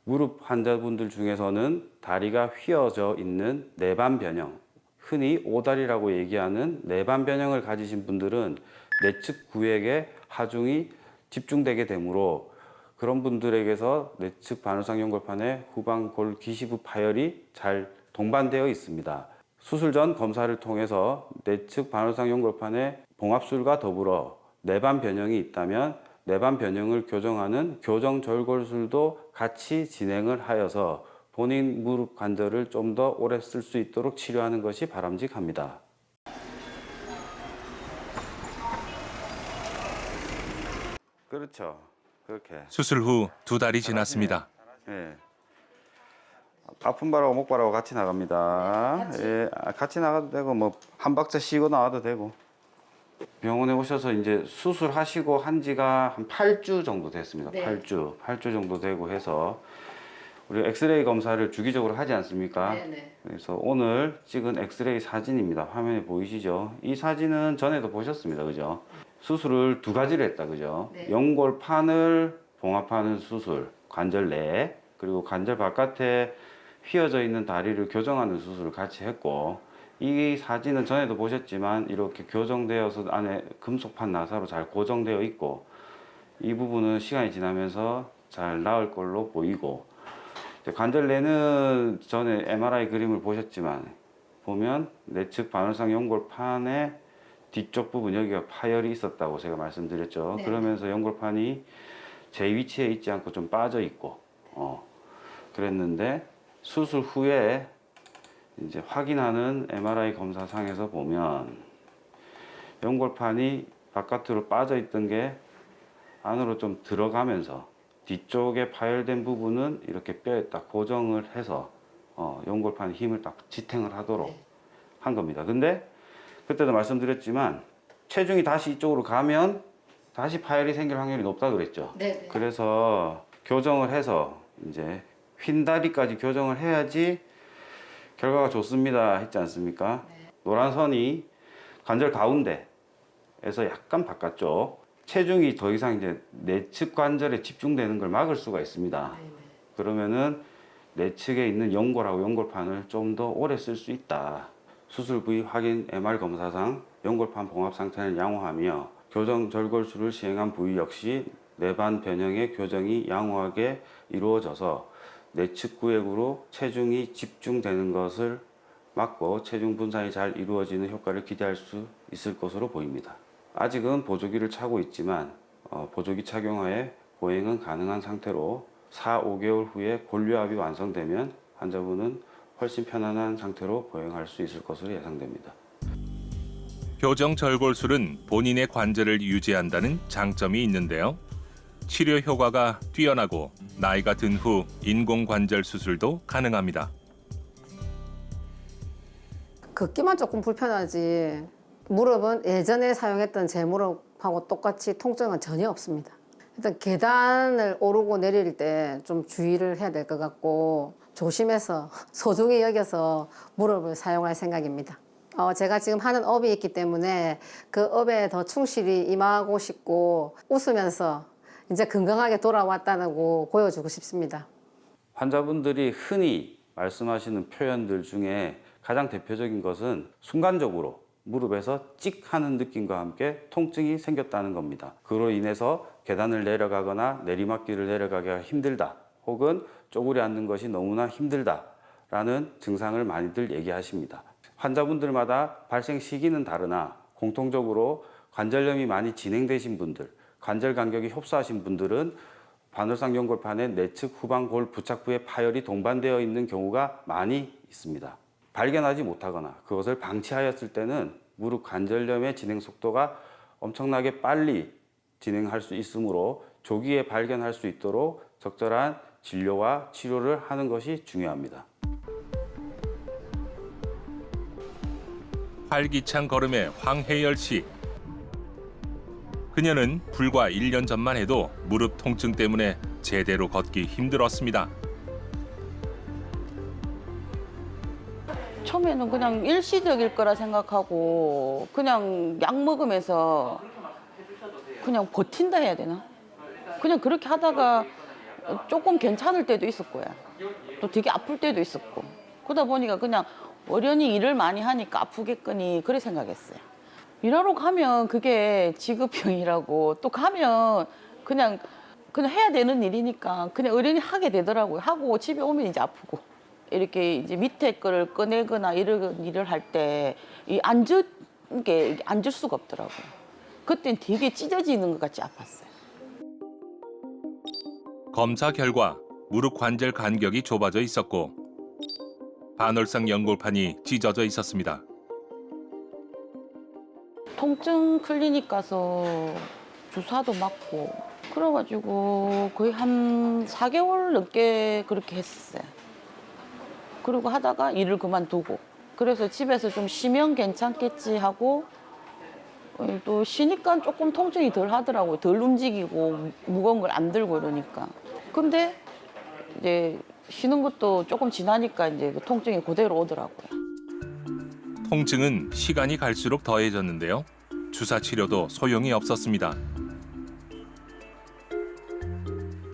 무릎 환자분들 중에서는 다리가 휘어져 있는 내반 변형, 흔히 오다리라고 얘기하는 내반 변형을 가지신 분들은 내측 구역에 하중이 집중되게 되므로 그런 분들에게서 내측 반월상 연골판의 후방 골 기시부 파열이 잘 동반되어 있습니다. 수술 전 검사를 통해서 내측 반월상 연골판의 봉합술과 더불어 내반 변형이 있다면 내반 변형을 교정하는 교정 절골술도 같이 진행을 하여서 본인 무릎 관절을 좀 더 오래 쓸 수 있도록 치료하는 것이 바람직합니다. 그렇죠. 그렇게. 수술 후 2달이 지났습니다. 예. 아픈 발하고 목 발하고 같이 나갑니다. 예, 같이 나가도 되고 뭐 한 박자 쉬고 나와도 되고. 병원에 오셔서 이제 수술하시고 한 지가 한 8주 정도 됐습니다. 네. 8주 정도 되고 해서 우리 엑스레이 검사를 주기적으로 하지 않습니까? 네네. 그래서 오늘 찍은 엑스레이 사진입니다. 화면에 보이시죠? 이 사진은 전에도 보셨습니다. 그죠? 수술을 2가지를 했다. 그죠? 네. 연골판을 봉합하는 수술, 관절 내에, 그리고 관절 바깥에 휘어져 있는 다리를 교정하는 수술을 같이 했고, 이 사진은 전에도 보셨지만 이렇게 교정되어서 안에 금속판 나사로 잘 고정되어 있고, 이 부분은 시간이 지나면서 잘 나을 걸로 보이고, 관절 내는 전에 MRI 그림을 보셨지만 보면 내측 반월상 연골판의 뒤쪽 부분 여기가 파열이 있었다고 제가 말씀드렸죠. 네. 그러면서 연골판이 제 위치에 있지 않고 좀 빠져 있고 그랬는데 수술 후에 이제 확인하는 MRI 검사상에서 보면 연골판이 바깥으로 빠져 있던 게 안으로 좀 들어가면서 뒤쪽에 파열된 부분은 이렇게 뼈에 딱 고정을 해서 연골판 힘을 딱 지탱을 하도록 한 겁니다. 근데 그때도 말씀드렸지만 체중이 다시 이쪽으로 가면 다시 파열이 생길 확률이 높다 그랬죠. 네. 그래서 교정을 해서 이제 휜다리까지 교정을 해야지 결과가 좋습니다 했지 않습니까? 노란 선이 관절 가운데에서 약간 바깥쪽 체중이 더 이상 이제 내측 관절에 집중되는 걸 막을 수가 있습니다. 그러면은 내측에 있는 연골하고 연골판을 좀 더 오래 쓸 수 있다. 수술 부위 확인 MR 검사상 연골판 봉합 상태를 양호하며 교정 절골술을 시행한 부위 역시 내반 변형의 교정이 양호하게 이루어져서 내측 구획으로 체중이 집중되는 것을 막고 체중 분산이 잘 이루어지는 효과를 기대할 수 있을 것으로 보입니다. 아직은 보조기를 차고 있지만 보조기 착용하에 보행은 가능한 상태로 4, 5개월 후에 골류압이 완성되면 환자분은 훨씬 편안한 상태로 보행할 수 있을 것으로 예상됩니다. 교정 절골술은 본인의 관절을 유지한다는 장점이 있는데요. 치료 효과가 뛰어나고 나이가 든 후 인공관절 수술도 가능합니다. 걷기만 조금 불편하지 무릎은 예전에 사용했던 제 무릎하고 똑같이 통증은 전혀 없습니다. 일단 계단을 오르고 내릴 때 좀 주의를 해야 될 것 같고 조심해서 소중히 여겨서 무릎을 사용할 생각입니다. 제가 지금 하는 업이 있기 때문에 그 업에 더 충실히 임하고 싶고 웃으면서 이제 건강하게 돌아왔다고 보여주고 싶습니다. 환자분들이 흔히 말씀하시는 표현들 중에 가장 대표적인 것은 순간적으로 무릎에서 찍 하는 느낌과 함께 통증이 생겼다는 겁니다. 그로 인해서 계단을 내려가거나 내리막길을 내려가기가 힘들다, 혹은 쪼그려 앉는 것이 너무나 힘들다라는 증상을 많이들 얘기하십니다. 환자분들마다 발생 시기는 다르나 공통적으로 관절염이 많이 진행되신 분들, 관절 간격이 협소하신 분들은 반월상 연골판의 내측 후방 골 부착부에 파열이 동반되어 있는 경우가 많이 있습니다. 발견하지 못하거나 그것을 방치하였을 때는 무릎 관절염의 진행 속도가 엄청나게 빨리 진행할 수 있으므로 조기에 발견할 수 있도록 적절한 진료와 치료를 하는 것이 중요합니다. 활기찬 걸음의 황혜열 씨. 그녀는 불과 1년 전만 해도 무릎 통증 때문에 제대로 걷기 힘들었습니다. 처음에는 그냥 일시적일 거라 생각하고 그냥 약 먹으면서 그냥 버틴다 해야 되나? 그냥 그렇게 하다가 조금 괜찮을 때도 있었고요. 또 되게 아플 때도 있었고. 그러다 보니까 그냥 어련히 일을 많이 하니까 아프겠거니 그래 생각했어요. 일하러 가면 그게 직업병이라고, 또 가면 그냥 해야 되는 일이니까 그냥 어련히 하게 되더라고요. 하고 집에 오면 이제 아프고. 이렇게 이제 밑에 거를 꺼내거나 이런 일을 할 때 이 앉을 수가 없더라고요. 그땐 되게 찢어지는 것 같이 아팠어요. 검사 결과 무릎 관절 간격이 좁아져 있었고 반월상 연골판이 찢어져 있었습니다. 통증 클리닉 가서 주사도 맞고 그래가지고 거의 한 4개월 넘게 그렇게 했어요. 그리고 하다가 일을 그만두고, 그래서 집에서 좀 쉬면 괜찮겠지 하고 또 쉬니까 조금 통증이 덜 하더라고요. 덜 움직이고 무거운 걸 안 들고 이러니까. 근데 이제 쉬는 것도 조금 지나니까 이제 그 통증이 그대로 오더라고요. 통증은 시간이 갈수록 더해졌는데요. 주사 치료도 소용이 없었습니다.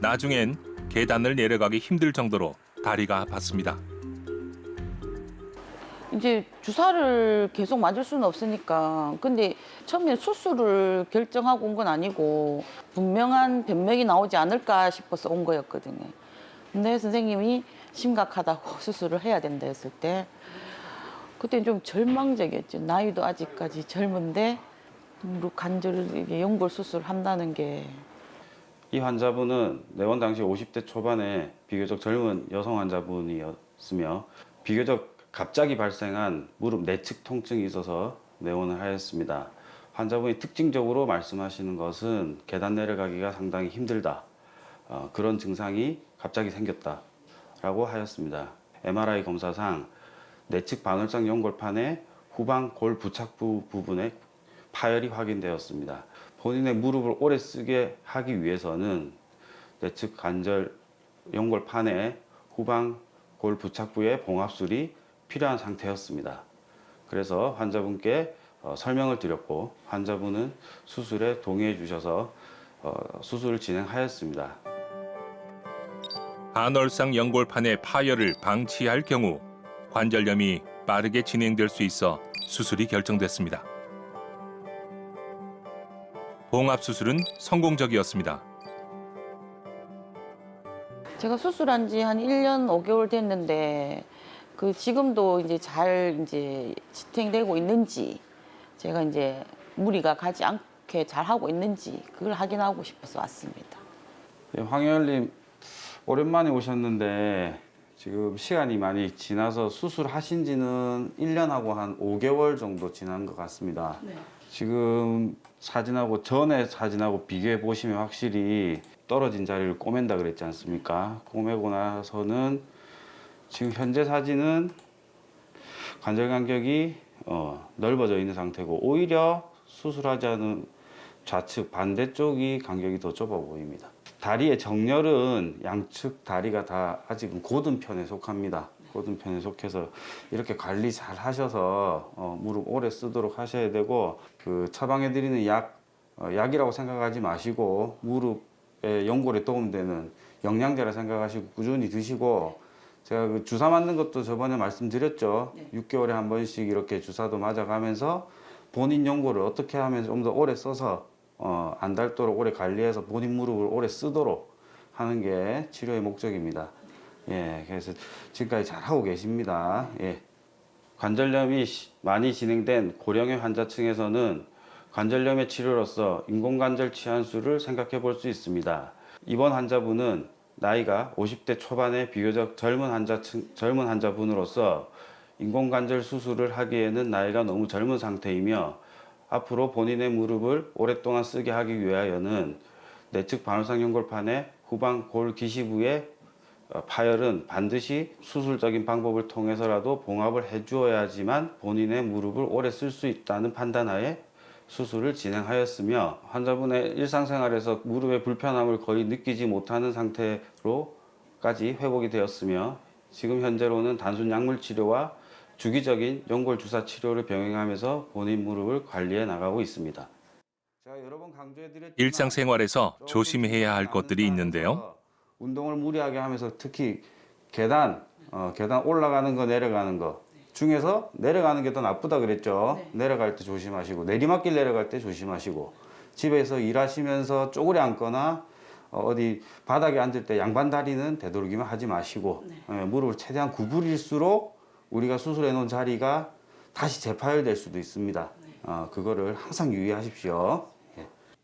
나중엔 계단을 내려가기 힘들 정도로 다리가 아팠습니다. 이제 주사를 계속 맞을 수는 없으니까. 근데 처음에 수술을 결정하고 온 건 아니고 분명한 변명이 나오지 않을까 싶어서 온 거였거든요. 근데 선생님이 심각하다고 수술을 해야 된다 했을 때 그때 좀 절망적이었죠. 나이도 아직까지 젊은데 무릎 관절 연골 수술을 한다는 게. 이 환자분은 내원 당시 50대 초반의 비교적 젊은 여성 환자분이었으며 비교적 갑자기 발생한 무릎 내측 통증이 있어서 내원을 하였습니다. 환자분이 특징적으로 말씀하시는 것은 계단 내려가기가 상당히 힘들다. 그런 증상이 갑자기 생겼다라고 하였습니다. MRI 검사상 내측 반월상 연골판의 후방 골 부착부 부분에 파열이 확인되었습니다. 본인의 무릎을 오래 쓰게 하기 위해서는 내측 관절 연골판의 후방 골 부착부의 봉합술이 필요한 상태였습니다. 그래서 환자분께 설명을 드렸고 환자분은 수술에 동의해 주셔서 수술을 진행하였습니다. 반월상 연골판의 파열을 방치할 경우 관절염이 빠르게 진행될 수 있어 수술이 결정됐습니다. 봉합 수술은 성공적이었습니다. 제가 수술한 지 한 1년 5개월 됐는데 그 지금도 이제 잘 이제 진행되고 있는지, 제가 이제 무리가 가지 않게 잘 하고 있는지 그걸 확인하고 싶어서 왔습니다. 네, 황혜열님 오랜만에 오셨는데 지금 시간이 많이 지나서 수술하신 지는 1년하고 한 5개월 정도 지난 것 같습니다. 네. 지금 사진하고 전에 사진하고 비교해 보시면 확실히 떨어진 자리를 꼬맨다 그랬지 않습니까? 꼬매고 나서는 지금 현재 사진은 관절 간격이 넓어져 있는 상태고 오히려 수술하지 않은 좌측 반대쪽이 간격이 더 좁아 보입니다. 다리의 정렬은 양측 다리가 다 아직은 고든 편에 속합니다. 고든 편에 속해서 이렇게 관리 잘 하셔서 무릎 오래 쓰도록 하셔야 되고, 그 처방해 드리는 약이라고 생각하지 마시고 무릎의 연골에 도움되는 영양제라 생각하시고 꾸준히 드시고, 제가 그 주사 맞는 것도 저번에 말씀드렸죠. 네. 6개월에 한 번씩 이렇게 주사도 맞아가면서 본인 연골을 어떻게 하면 좀 더 오래 써서 안 닳도록 오래 관리해서 본인 무릎을 오래 쓰도록 하는 게 치료의 목적입니다. 예, 그래서 지금까지 잘 하고 계십니다. 예. 관절염이 많이 진행된 고령의 환자층에서는 관절염의 치료로서 인공관절 치환술을 생각해 볼 수 있습니다. 이번 환자분은 나이가 50대 초반의 비교적 젊은 환자분으로서 인공관절 수술을 하기에는 나이가 너무 젊은 상태이며 앞으로 본인의 무릎을 오랫동안 쓰게 하기 위하여는 내측 반월상 연골판의 후방 골 기시부의 파열은 반드시 수술적인 방법을 통해서라도 봉합을 해주어야지만 본인의 무릎을 오래 쓸 수 있다는 판단하에 수술을 진행하였으며 환자분의 일상생활에서 무릎의 불편함을 거의 느끼지 못하는 상태로까지 회복이 되었으며 지금 현재로는 단순 약물 치료와 주기적인 연골 주사 치료를 병행하면서 본인 무릎을 관리해 나가고 있습니다. 제가 여러 번 강조해드렸지만 일상생활에서 조심해야 할 것들이 있는데요. 운동을 무리하게 하면서 특히 계단 올라가는 거 내려가는 거 중에서 내려가는 게 더 나쁘다 그랬죠. 네. 내려갈 때 조심하시고 내리막길 내려갈 때 조심하시고 집에서 일하시면서 쪼그려 앉거나 어디 바닥에 앉을 때 양반 다리는 되도록이면 하지 마시고 무릎을 최대한 구부릴수록 우리가 수술해 놓은 자리가 다시 재파열될 수도 있습니다. 그거를 항상 유의하십시오.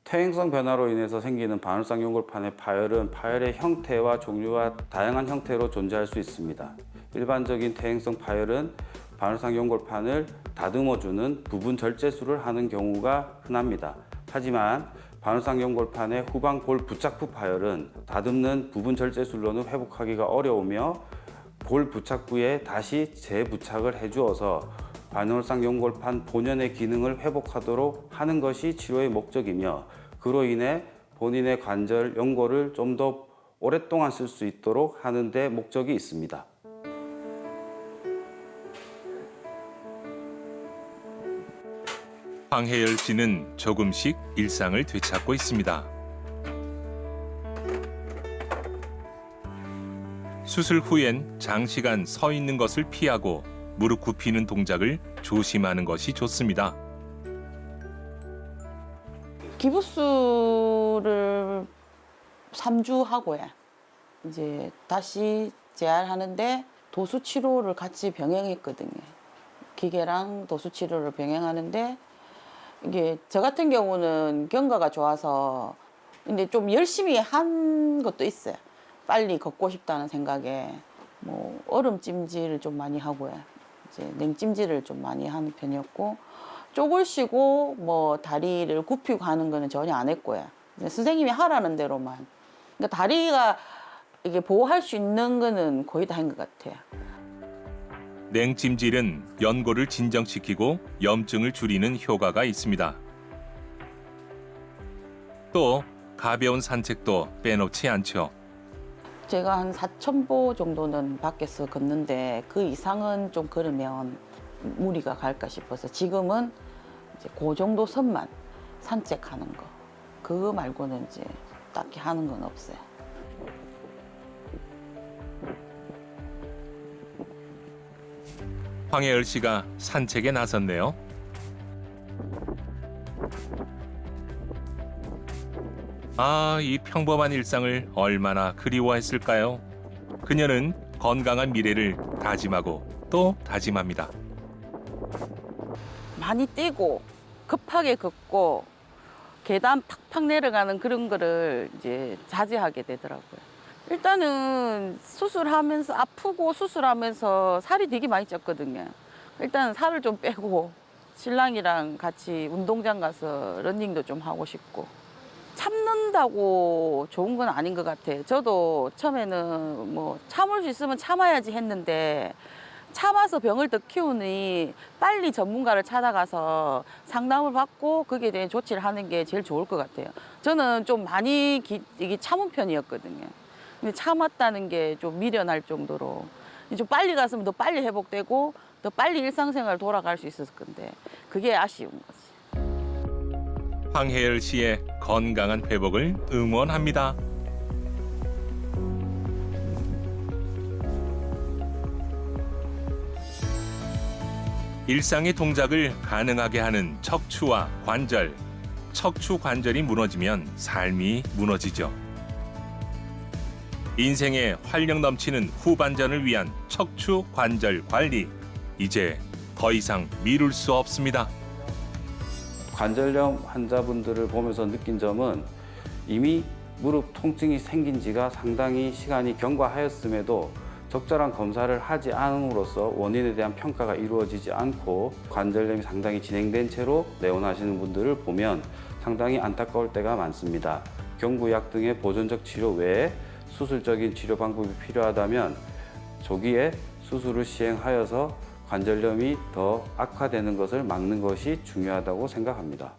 퇴행성 변화로 인해서 생기는 반월상 연골판의 파열은 파열의 형태와 종류가 다양한 형태로 존재할 수 있습니다. 일반적인 퇴행성 파열은 반월상 연골판을 다듬어주는 부분 절제술을 하는 경우가 흔합니다. 하지만 반월상 연골판의 후방 골 부착부 파열은 다듬는 부분 절제술로는 회복하기가 어려우며 골 부착부에 다시 재부착을 해주어서 반월상 연골판 본연의 기능을 회복하도록 하는 것이 치료의 목적이며 그로 인해 본인의 관절 연골을 좀 더 오랫동안 쓸 수 있도록 하는 데 목적이 있습니다. 황혜열 씨는 조금씩 일상을 되찾고 있습니다. 수술 후엔 장시간 서 있는 것을 피하고 무릎 굽히는 동작을 조심하는 것이 좋습니다. 기부스를 3주 하고요. 이제 다시 재활하는데 도수 치료를 같이 병행했거든요. 기계랑 도수 치료를 병행하는데 이게 저 같은 경우는 경과가 좋아서 근데 좀 열심히 한 것도 있어요. 빨리 걷고 싶다는 생각에 뭐 얼음찜질을 좀 많이 하고요. 이제 냉찜질을 좀 많이 하는 편이었고 쪽을 쉬고 뭐 다리를 굽히고 하는 거는 전혀 안 했고요. 선생님이 하라는 대로만. 그러니까 다리가 이게 보호할 수 있는 거는 거의 다 한 것 같아요. 냉찜질은 연골을 진정시키고 염증을 줄이는 효과가 있습니다. 또 가벼운 산책도 빼놓지 않죠. 제가 한 4,000보 정도는 밖에서 걷는데 그 이상은 좀 걸으면 무리가 갈까 싶어서 지금은 이제 그 정도 선만 산책하는 거. 그거 말고는 이제 딱히 하는 건 없어요. 황혜열 씨가 산책에 나섰네요. 아, 이 평범한 일상을 얼마나 그리워했을까요? 그녀는 건강한 미래를 다짐하고 또 다짐합니다. 많이 뛰고 급하게 걷고 계단 팍팍 내려가는 그런 거를 이제 자제하게 되더라고요. 일단은 수술하면서 아프고 수술하면서 살이 되게 많이 쪘거든요. 일단 살을 좀 빼고 신랑이랑 같이 운동장 가서 러닝도 좀 하고 싶고 참는다고 좋은 건 아닌 것 같아요. 저도 처음에는 뭐 참을 수 있으면 참아야지 했는데 참아서 병을 더 키우니 빨리 전문가를 찾아가서 상담을 받고 거기에 대한 조치를 하는 게 제일 좋을 것 같아요. 저는 좀 많이 이게 참은 편이었거든요. 근데 참았다는 게 좀 미련할 정도로 좀 빨리 갔으면 더 빨리 회복되고 더 빨리 일상생활 돌아갈 수 있었을 건데 그게 아쉬운 거지. 황혜열 씨의 건강한 회복을 응원합니다. 일상의 동작을 가능하게 하는 척추와 관절. 척추 관절이 무너지면 삶이 무너지죠. 인생의 활력 넘치는 후반전을 위한 척추 관절 관리. 이제 더 이상 미룰 수 없습니다. 관절염 환자분들을 보면서 느낀 점은 이미 무릎 통증이 생긴 지가 상당히 시간이 경과하였음에도 적절한 검사를 하지 않음으로써 원인에 대한 평가가 이루어지지 않고 관절염이 상당히 진행된 채로 내원하시는 분들을 보면 상당히 안타까울 때가 많습니다. 경구약 등의 보존적 치료 외에 수술적인 치료 방법이 필요하다면 조기에 수술을 시행하여서 관절염이 더 악화되는 것을 막는 것이 중요하다고 생각합니다.